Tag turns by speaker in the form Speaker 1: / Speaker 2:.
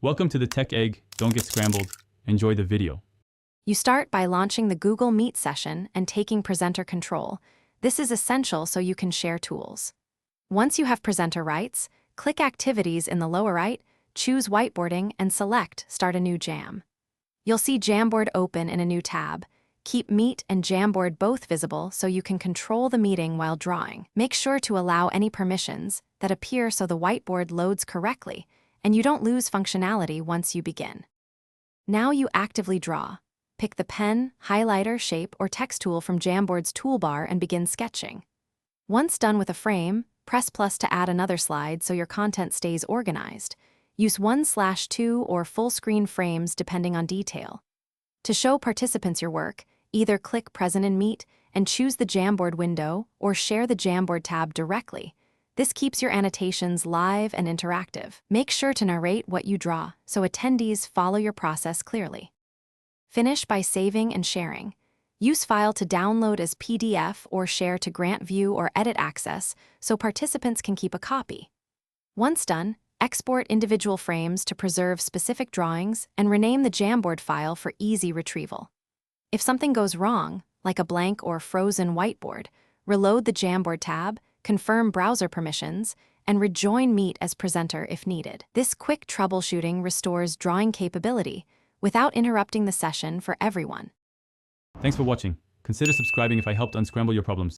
Speaker 1: Welcome to the Tech Egg. Don't get scrambled. Enjoy the video.
Speaker 2: You start by launching the Google Meet session and taking presenter control. This is essential so you can share tools. Once you have presenter rights, click Activities in the lower right, choose Whiteboarding, and select Start a new Jam. You'll see Jamboard open in a new tab. Keep Meet and Jamboard both visible so you can control the meeting while drawing. Make sure to allow any permissions that appear so the whiteboard loads correctly and you don't lose functionality once you begin. Now you actively draw. Pick the pen, highlighter, shape, or text tool from Jamboard's toolbar and begin sketching. Once done with a frame, press plus to add another slide so your content stays organized. Use 1/2 or full screen frames depending on detail. To show participants your work, either click Present in Meet and choose the Jamboard window or share the Jamboard tab directly. This keeps your annotations live and interactive. Make sure to narrate what you draw so attendees follow your process clearly. Finish by saving and sharing. Use file to download as PDF or share to grant view or edit access so participants can keep a copy. Once done, export individual frames to preserve specific drawings and rename the Jamboard file for easy retrieval. If something goes wrong, like a blank or frozen whiteboard, reload the Jamboard tab, confirm browser permissions, and rejoin Meet as presenter if needed. This quick troubleshooting restores drawing capability without interrupting the session for everyone.
Speaker 1: Thanks for watching. Consider subscribing if I helped unscramble your problems.